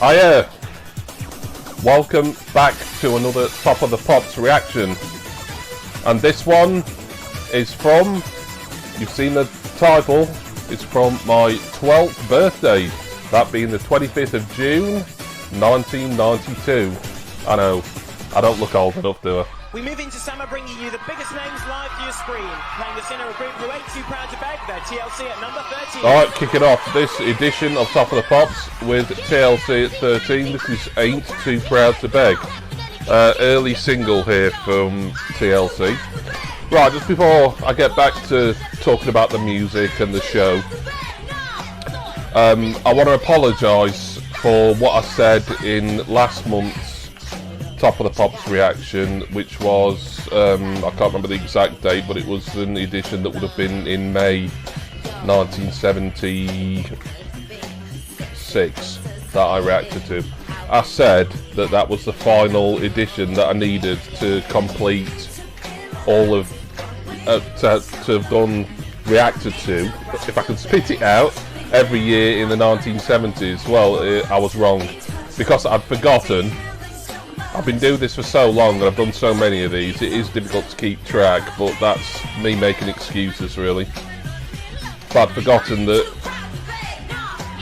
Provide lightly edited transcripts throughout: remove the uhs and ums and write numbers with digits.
Hiya! Welcome back to another Top of the Pops reaction. And this one is from, you've seen the title, it's from my 12th birthday. That being the 25th of June, 1992. I know, I don't look old enough, do I? We move into summer bringing you the biggest names live to your screen. Playing the center of group who ain't too proud to beg, they're TLC at number 13. Alright, kicking off this edition of Top of the Pops with TLC at 13. This is Ain't Too Proud to Beg. Early single here from TLC. Right, just before I get back to talking about the music and the show, I want to apologise for what I said in last month's Top of the Pops reaction, which was, I can't remember the exact date, but it was an edition that would have been in May 1976 that I reacted to. I said that that was the final edition that I needed to complete all of, to have done reacted to, if I could spit it out, every year in the 1970s. Well, I was wrong, because I'd forgotten. I've been doing this for so long and I've done so many of these, it is difficult to keep track, but that's me making excuses really. But I'd forgotten that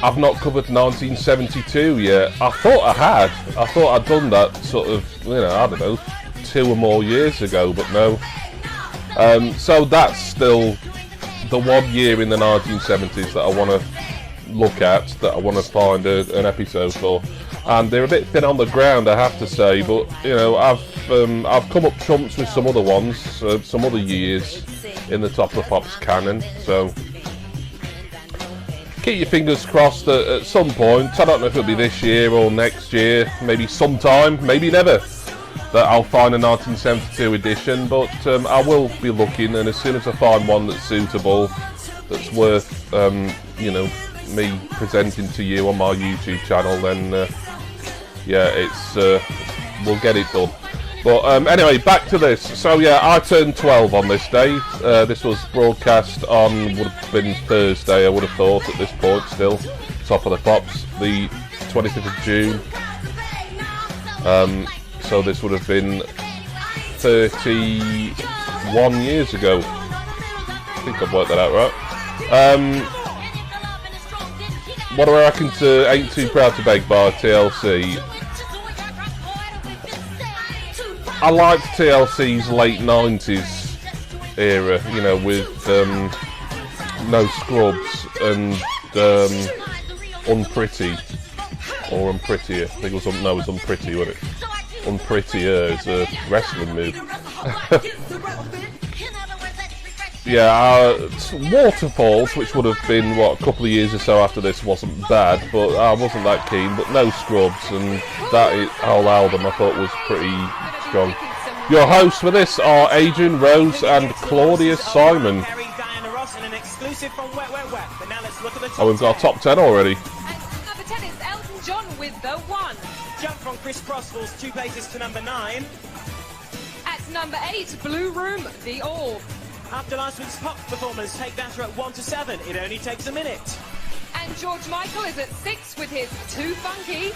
I've not covered 1972 yet. I thought I had. I thought I'd done that sort of, you know, I don't know, 2 or more years ago, but no. So that's still the 1 year in the 1970s that I want to look at, that I want to find an episode for. And they're a bit thin on the ground, I have to say, but you know, I've come up trumps with some other ones, some other years in the Top of the Pops canon. So keep your fingers crossed that at some point, I don't know if it'll be this year or next year, maybe sometime, maybe never, that I'll find a 1972 edition. But I will be looking, and as soon as I find one that's suitable, that's worth you know, me presenting to you on my YouTube channel, then yeah, it's we'll get it done. But anyway, back to this. So yeah, I turned 12 on this day. This was broadcast on, would have been Thursday, I would have thought at this point still. Top of the Pops, the 25th of June. So this would have been 31 years ago. I think I've worked that out right. What do I reckon to Ain't Too Proud to Beg by TLC? I liked TLC's late 90s era, you know, with No Scrubs and Unpretty, or Unprettier. I think it was, no, it was Unpretty, wasn't it? Unprettier is a wrestling move. Yeah, Waterfalls, which would have been, what, a couple of years or so after this, wasn't bad, but I wasn't that keen. But No Scrubs, and that whole album I thought was pretty strong. Your hosts for this are Adrian Rose and Claudia Simon. Oh, we've got a top 10 already. Number 10 is Elton John with The One. Jump from Chris Cross falls 2 places to number 9. At number 8, Blue Room, The Orb. After last week's pop performance, Take That at 1 to 7. It only takes a minute. And George Michael is at 6 with his Too Funky.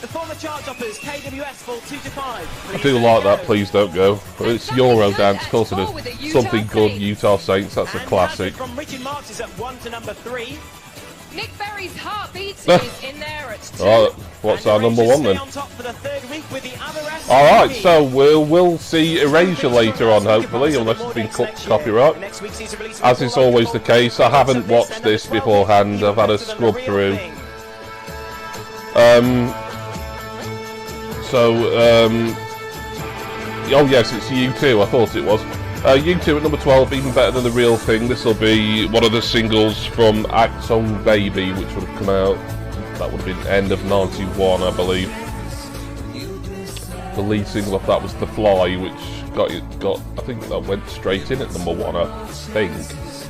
The former chart toppers, KWS, fall 2 to 5. I do like that, Please Don't Go. It's Eurodance, of course it is. Something Good, Utah Saints, that's a classic. From Richard Marx is at 1 to number 3. Nick Berry's Heartbeats is in there at 2. Alright, what's our number 1 then? Alright, so we'll see Erasure later on, hopefully, unless it's been cut to copyright. As is always the case, I haven't watched this beforehand, I've had a scrub through. Oh yes, it's U2, I thought it was. U2 at number 12, even better than The Real Thing. This will be one of the singles from Axon Baby, which would have come out, that would have been end of 91, I believe. The lead single of that was The Fly, which got, I think that went straight in at number 1, I think.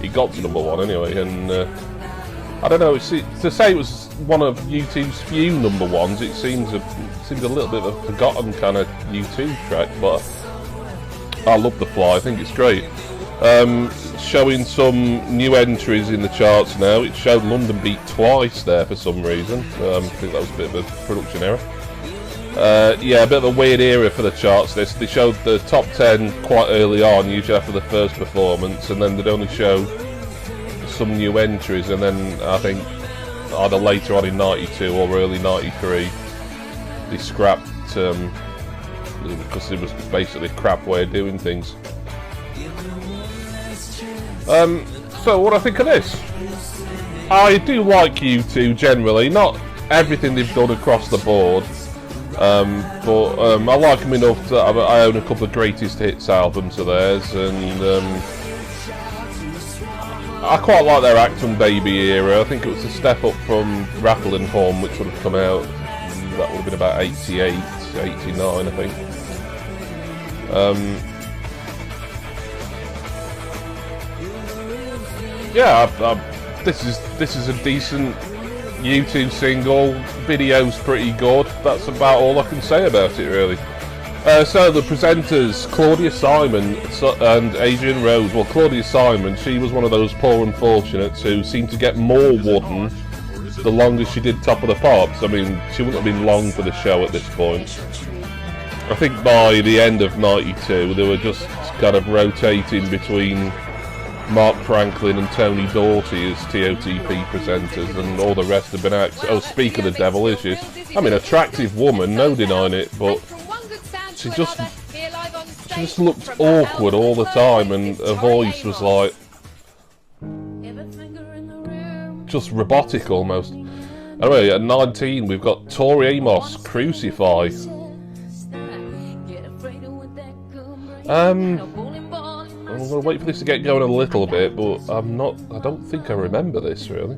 It got to number 1 anyway, and I don't know, to say it was one of U2's few number 1s, it seems a little bit of a forgotten kind of U2 track, but I love The Fly, I think it's great. Showing some new entries in the charts now. It showed London Beat twice there for some reason. I think that was a bit of a production error. Yeah, a bit of a weird era for the charts. They showed the top 10 quite early on, usually after the first performance, and then they'd only show some new entries, and then I think either later on in 92 or early 93 they scrapped because it was basically a crap way of doing things. So what do I think of this? I do like U2 generally, not everything they've done across the board, but I like them enough that I own a couple of greatest hits albums of theirs, and I quite like their Acton Baby era. I think it was a step up from Rattle and Hum, which would have come out, that would have been about 88, 89 I think. Yeah, this is a decent U2 single. Video's pretty good. That's about all I can say about it, really. So the presenters, Claudia Simon and Adrian Rose. Well, Claudia Simon, she was one of those poor unfortunates who seemed to get more wooden the longer she did Top of the Pops. I mean, she wouldn't have been long for the show at this point. I think by the end of 92, they were just kind of rotating between Mark Franklin and Tony Doughty as TOTP presenters, and all the rest have been out. Oh, speak of the devil, is she? I mean, attractive woman, no denying it, but she just looked awkward all the time, and her voice was like just robotic almost. Anyway, at 19 we've got Tori Amos, Crucify. I'm gonna wait for this to get going a little bit, but I don't think I remember this really.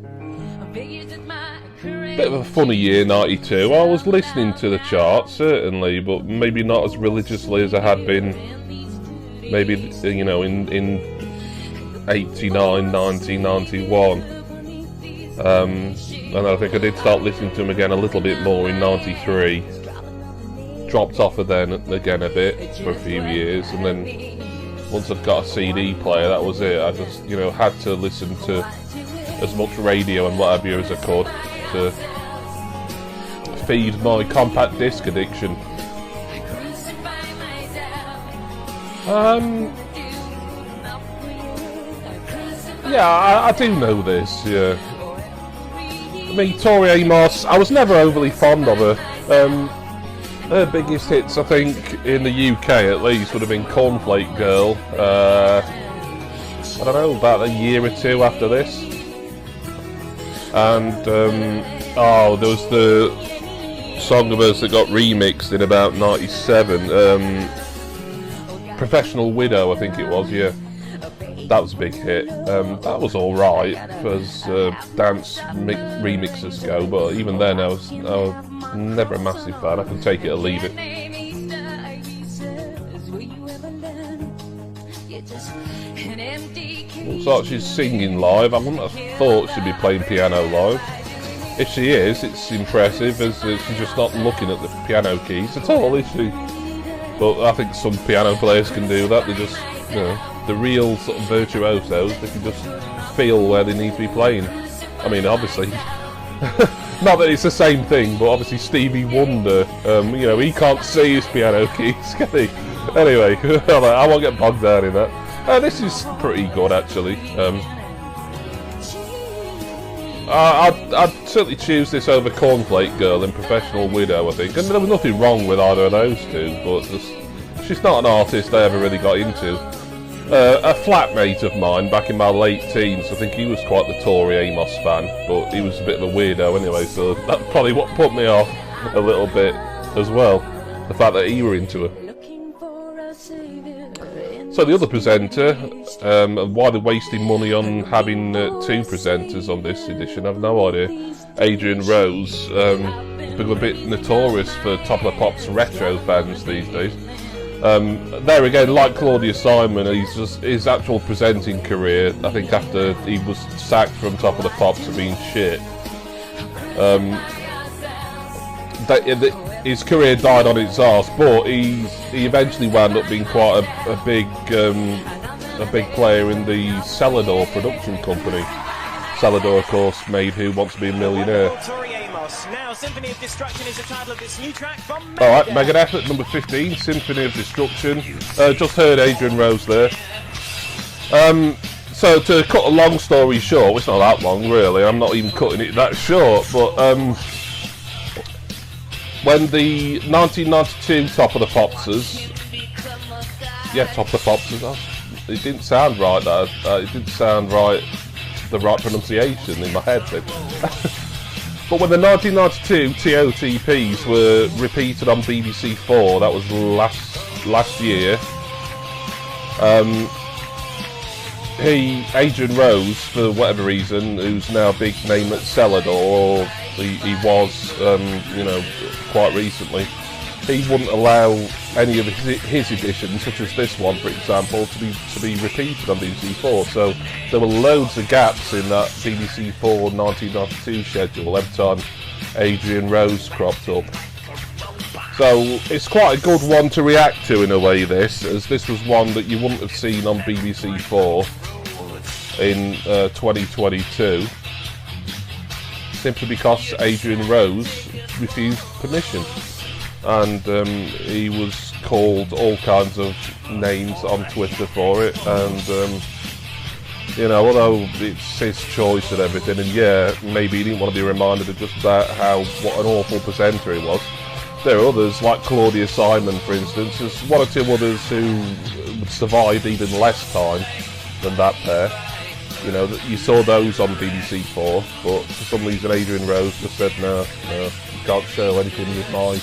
Bit of a funny year, 92. I was listening to the charts, certainly, but maybe not as religiously as I had been, maybe, you know, in 89, 90, 91. And I think I did start listening to them again a little bit more in 93. Dropped off of then again a bit for a few years, and then once I'd got a CD player, that was it. I just, you know, had to listen to as much radio and what have you as I could to feed my compact disc addiction. Yeah, I do know this, yeah. I mean, Tori Amos, I was never overly fond of her. Her biggest hits, I think, in the UK at least, would have been Cornflake Girl. I don't know, about a year or two after this. And, oh, there was the song of hers that got remixed in about 97. Professional Widow, I think it was, yeah. That was a big hit. That was alright as dance remixes go, but even then I was never a massive fan. I can take it or leave it. Looks like she's singing live. I wouldn't have thought she'd be playing piano live. If she is, it's impressive, as she's just not looking at the piano keys at all, is she? But I think some piano players can do that. They just, you know, the real sort of virtuosos, they can just feel where they need to be playing. I mean, obviously, not that it's the same thing, but obviously Stevie Wonder, you know, he can't see his piano keys, can he? Anyway, I won't get bogged down in that. This is pretty good, actually. I'd certainly choose this over Cornflake Girl and Professional Widow, I think. And there was nothing wrong with either of those two, but just, she's not an artist I ever really got into. A flatmate of mine back in my late teens, I think he was quite the Tori Amos fan, but he was a bit of a weirdo anyway, so that's probably what put me off a little bit as well, the fact that he were into her. So the other presenter, and why they're wasting money on having two presenters on this edition, I've no idea. Adrian Rose, become a bit notorious for Top of the Pops retro fans these days. There again, like Claudia Simon, his actual presenting career, I think after he was sacked from Top of the Pops for being shit, his career died on its arse, but he eventually wound up being quite a big a big player in the Celador production company. Celador, of course, made Who Wants to Be a Millionaire. Now, Symphony of Destruction is the title of this new track from Megadeth. Alright, Megadeth at number 15, Symphony of Destruction. Just heard Adrian Rose there. So to cut a long story short, it's not that long really, I'm not even cutting it that short, but when the 1992 Top of the Popsers, Top of the Popsers, it didn't sound right, it didn't sound right, the right pronunciation in my head then. But when the 1992 TOTPs were repeated on BBC 4, that was last year, Adrian Rose, for whatever reason, who's now a big name at Celador, or he was, quite recently, he wouldn't allow any of his editions, such as this one, for example, to be repeated on BBC 4. So there were loads of gaps in that BBC 4 1992 schedule every time Adrian Rose cropped up. So it's quite a good one to react to in a way, as this was one that you wouldn't have seen on BBC 4 in 2022, simply because Adrian Rose refused permission. And he was called all kinds of names on Twitter for it, and although it's his choice and everything, and maybe he didn't want to be reminded of just about what an awful presenter he was. There are others, like Claudia Simon, for instance. There's one or two others who survived even less time than that pair. You saw those on BBC 4, but for some reason Adrian Rose just said, no, you can't show anything with my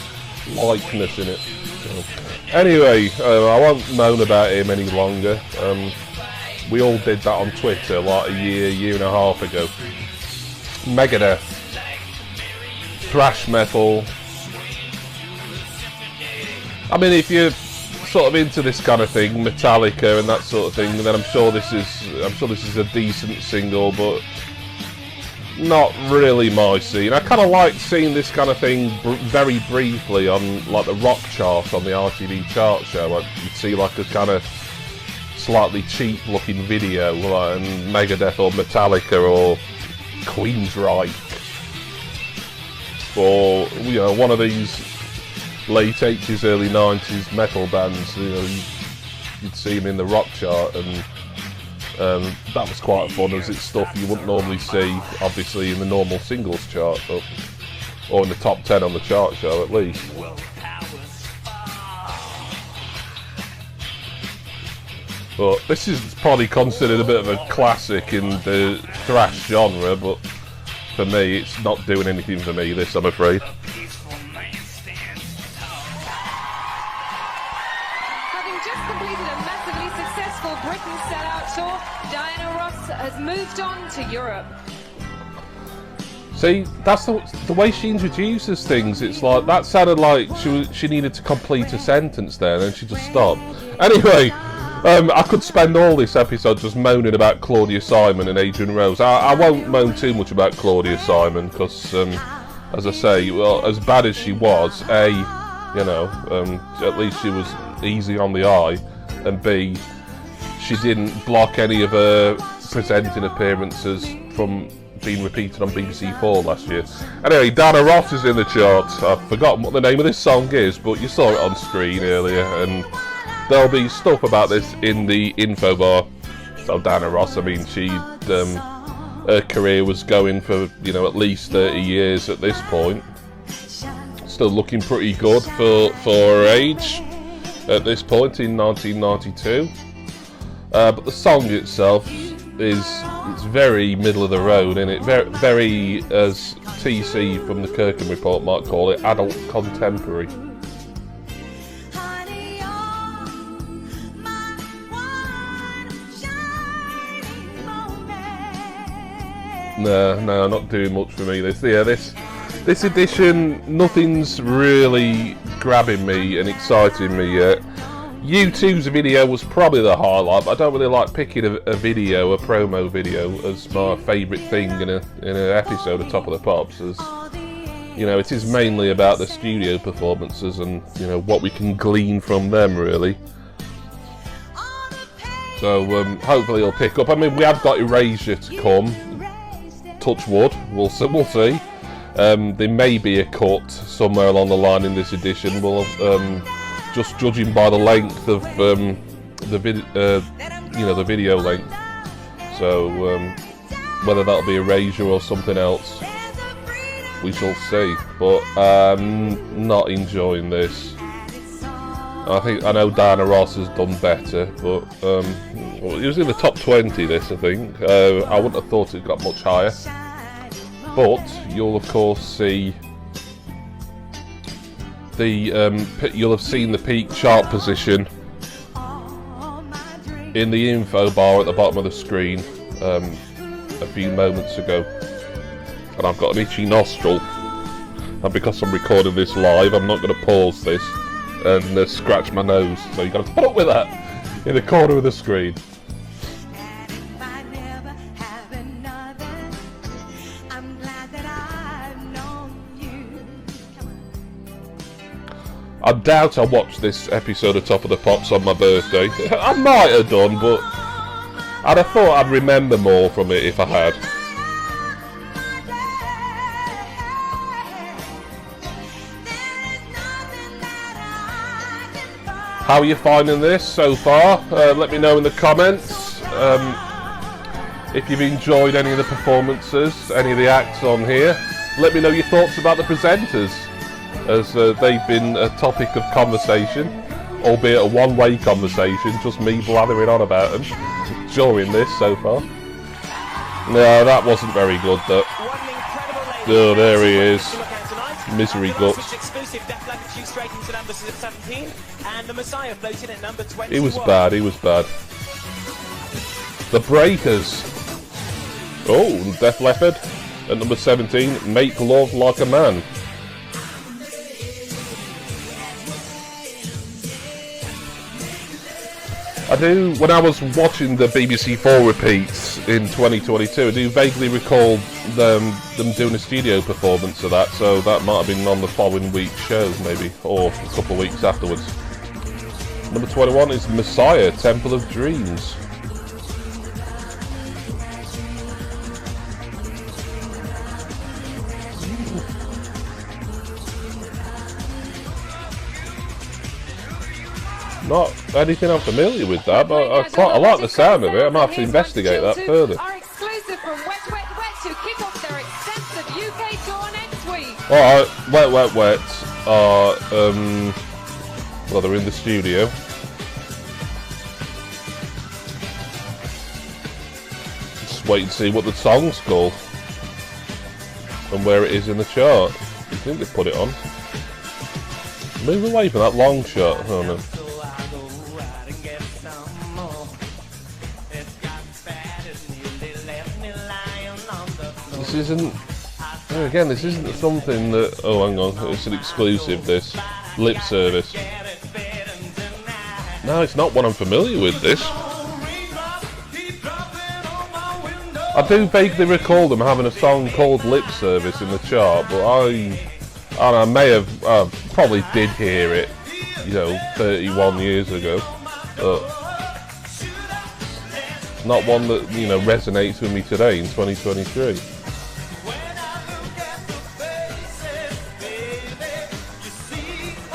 likeness in it. So, anyway, I won't moan about him any longer. We all did that on Twitter like a year and a half ago. Megadeth, thrash metal. I mean, if you're sort of into this kind of thing, Metallica and that sort of thing, then I'm sure this is a decent single, but not really my scene. I kind of like seeing this kind of thing very briefly on like the rock chart on the RTV chart show. You'd see like a kind of slightly cheap looking video, like Megadeth or Metallica or Queensryche, or one of these late 80s, early 90s metal bands. You'd see them in the rock chart, and that was quite fun, as it's stuff you wouldn't normally see, obviously, in the normal singles chart, or in the top 10 on the chart show, at least. But this is probably considered a bit of a classic in the thrash genre, but for me, it's not doing anything for me, this, I'm afraid. Has moved on to Europe. See, that's the way she introduces things. It's like, that sounded like she needed to complete a sentence there, and then she just stopped. Anyway, I could spend all this episode just moaning about Claudia Simon and Adrian Rose. I won't moan too much about Claudia Simon, because, as I say, well, as bad as she was, A, at least she was easy on the eye, and B, she didn't block any of her presenting appearances from being repeated on BBC 4 last year. Anyway, Dana Ross is in the charts. I've forgotten what the name of this song is, but you saw it on screen earlier, and there'll be stuff about this in the info bar. So Dana Ross, I mean, her career was going for, at least 30 years at this point. Still looking pretty good for her age at this point in 1992. But the song itself it's very middle of the road, isn't it? Very, as TC from the Kirkham Report might call it, adult contemporary. No, not doing much for me. This edition, nothing's really grabbing me and exciting me yet. U2's video was probably the highlight, but I don't really like picking a promo video, as my favourite thing in an episode of Top of the Pops. As it is mainly about the studio performances and what we can glean from them, really. So hopefully it'll pick up. I mean, we have got Erasure to come. Touch wood. We'll see. There may be a cut somewhere along the line in this edition. Well, just judging by the length of the video length. So whether that'll be Erasure or something else, we shall see. But I'm not enjoying this. I know Diana Ross has done better, but it was in the top 20. This, I think. I wouldn't have thought it got much higher. But you'll of course see you'll have seen the peak chart position in the info bar at the bottom of the screen a few moments ago, and I've got an itchy nostril, and because I'm recording this live, I'm not going to pause this and scratch my nose, so you've got to put up with that in the corner of the screen. I doubt I watched this episode of Top of the Pops on my birthday. I might have done, but I'd have thought I'd remember more from it if I had. How are you finding this so far? Let me know in the comments if you've enjoyed any of the performances, any of the acts on here. Let me know your thoughts about the presenters, as they've been a topic of conversation, albeit a one-way conversation, just me blathering on about them during this so far. No, that wasn't very good, though. Oh, there he is. Misery Guts. He was bad, he was bad. The Breakers. Oh, Def Leppard at number 17, Make Love Like a Man. I do, when I was watching the BBC4 repeats in 2022, I do vaguely recall them doing a studio performance of that, so that might have been on the following week's show, maybe, or a couple of weeks afterwards. Number 21 is Messiah, Temple of Dreams. Not anything I'm familiar with that, but I like the sound of it. I might have to investigate that further. Are exclusive from Wet Wet Wet to kick off their extensive UK tour next week. Alright, Wet Wet Wet are, well, they're in the studio. Just wait and see what the song's called and where it is in the chart. I think they put it on. Move away from that long shot. Oh no. This isn't, again, this isn't something that, oh hang on, it's an exclusive, this, Lip Service. No, it's not one I'm familiar with, this. I do vaguely recall them having a song called Lip Service in the chart, but I may have, probably did hear it, 31 years ago, but not one that, resonates with me today in 2023.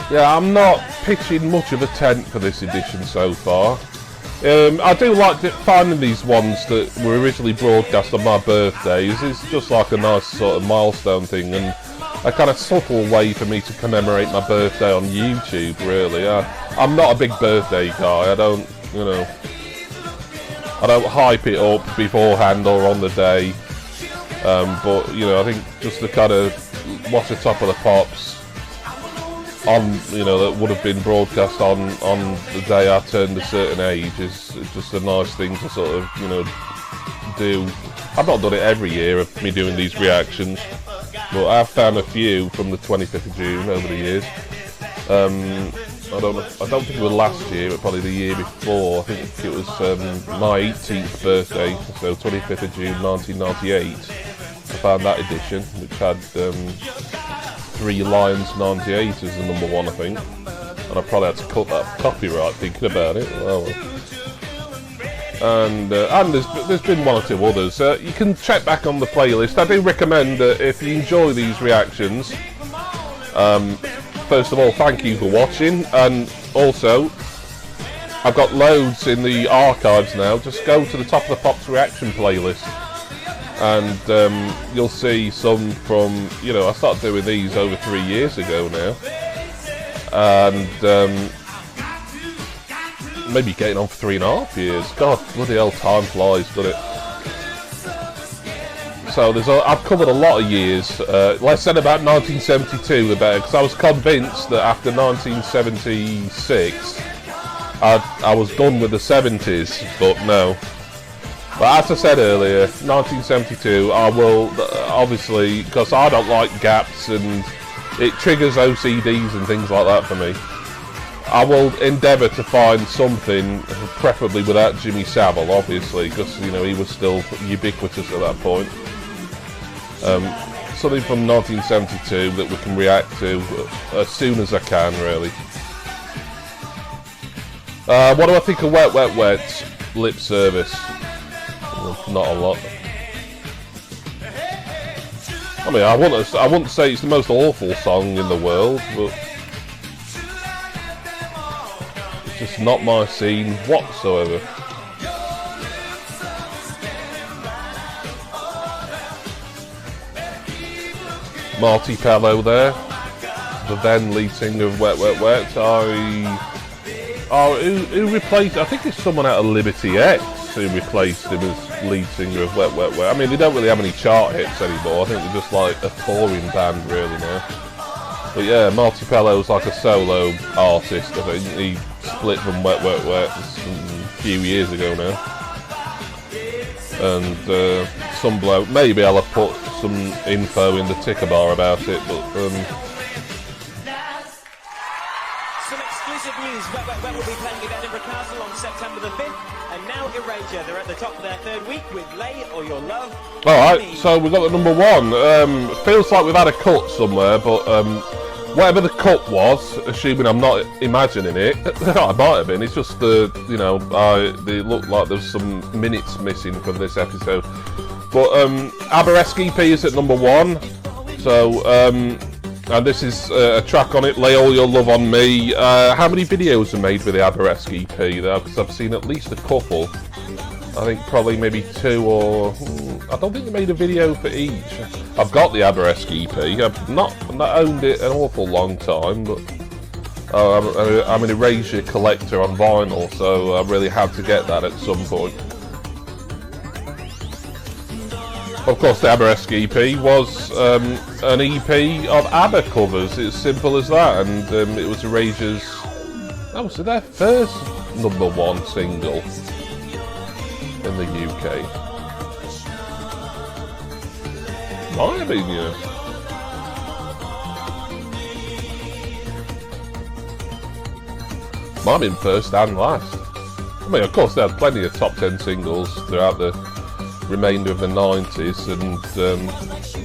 Yeah, I'm not pitching much of a tent for this edition so far. I do like finding these ones that were originally broadcast on my birthdays. It's just like a nice sort of milestone thing, and a kind of subtle way for me to commemorate my birthday on YouTube, really. I'm not a big birthday guy. I don't hype it up beforehand or on the day. But, I think just to kind of watch the Top of the Pops on, that would have been broadcast on the day I turned a certain age is just a nice thing to sort of, do. I've not done it every year of me doing these reactions, but I've found a few from the 25th of June over the years. I don't think it was last year, but probably the year before. I think it was my 18th birthday, so 25th of June 1998. I found that edition, which had 3 Lions 98 as the number 1, I think. And I probably had to cut that copyright thinking about it. Oh, well. and there's been one or two others. You can check back on the playlist. I do recommend that if you enjoy these reactions, first of all, thank you for watching, and also I've got loads in the archives now. Just go to the Top of the Pops reaction playlist, and you'll see some from, you know, I started doing these over 3 years ago now, and maybe getting on for 3.5 years. God, bloody hell, time flies, doesn't it? So I've covered a lot of years. Let's say about 1972 the better, because I was convinced that after 1976 I was done with the 70s, but no. But as I said earlier, 1972, I will, obviously, because I don't like gaps and it triggers OCDs and things like that for me, I will endeavour to find something, preferably without Jimmy Savile, obviously, because, you know, he was still ubiquitous at that point. Something from 1972 that we can react to as soon as I can, really. What do I think of Wet Wet Wet lip service? Well, not a lot. I mean, I wouldn't say it's the most awful song in the world, but it's just not my scene whatsoever. Marty Pellow there, the then lead singer of Wet Wet Wet. Who replaced? I think it's someone out of Liberty X who replaced him as lead singer of Wet Wet Wet. I mean, they don't really have any chart hits anymore. I think they're just like a touring band really now. But yeah, Marty Pellow's like a solo artist. I think he split from Wet Wet Wet a few years ago now. And some bloke, maybe I'll have put some info in the ticker bar about it, but some exclusive news. Wet Wet Wet will be playing at Edinburgh Castle on September the 5th, and now Erasure. They're at the top of their third week with Lay or Your Love. Alright, so we've got the number one. Feels like we've had a cut somewhere, but whatever the cut was, assuming I'm not imagining it, I might have been, it's just the, you know, they look like there's some minutes missing from this episode. But Abereski EP is at number one, so, and this is a track on it, Lay All Your Love on Me. How many videos are made with the Abereski EP though? Because I've seen at least a couple. I think probably maybe 2 or... I don't think they made a video for each. I've got the Abereski EP. I've not owned it an awful long time, but I'm an Erasure collector on vinyl, so I really had to get that at some point. Of course, the Abereski EP was an EP of ABBA covers. It's simple as that, and it was Erasure's... That was their first #1 single in the UK. Might have been, yeah. Might have been first and last. I mean, of course, they had plenty of top 10 singles throughout the remainder of the 90s and,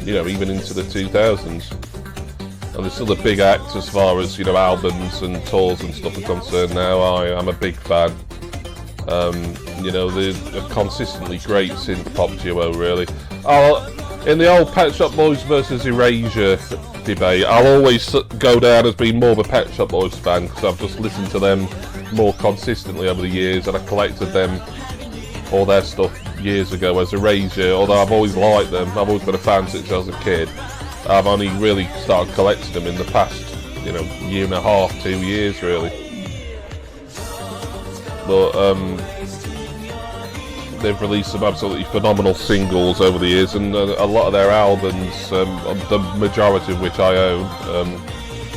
you know, even into the 2000s. And they're still a big act as far as, you know, albums and tours and stuff are concerned now. I'm a big fan. You know, they're a consistently great synth pop duo, really. In the old Pet Shop Boys versus Erasure debate, I'll always go down as being more of a Pet Shop Boys fan, because I've just listened to them more consistently over the years, and I collected them, all their stuff, years ago as Erasure. Although I've always liked them, I've always been a fan since I was a kid. I've only really started collecting them in the past, you know, 1.5 to 2 years, really. But they've released some absolutely phenomenal singles over the years, and a lot of their albums, the majority of which I own,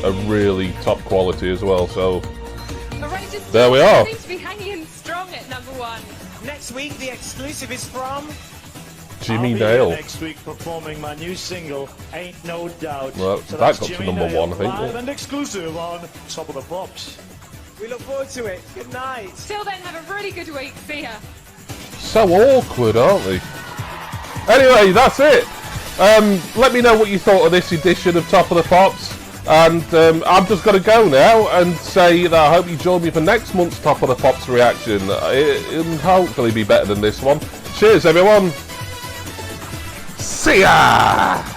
are really top quality as well. So there we are. Seems to be hanging strong at #1. Next week, the exclusive is from Jimmy I'll be Nail. here next week performing my new single, Ain't No Doubt. Well, so that that's got to Jimmy #1, Nail, I think. live and exclusive on Top of the Pops. We look forward to it. Good night. Till then, have a really good week. See ya. So awkward, aren't they? Anyway, that's it. Let me know what you thought of this edition of Top of the Pops. And I'm just going to go now and say that I hope you join me for next month's Top of the Pops reaction. It'll hopefully be better than this one. Cheers, everyone. See ya!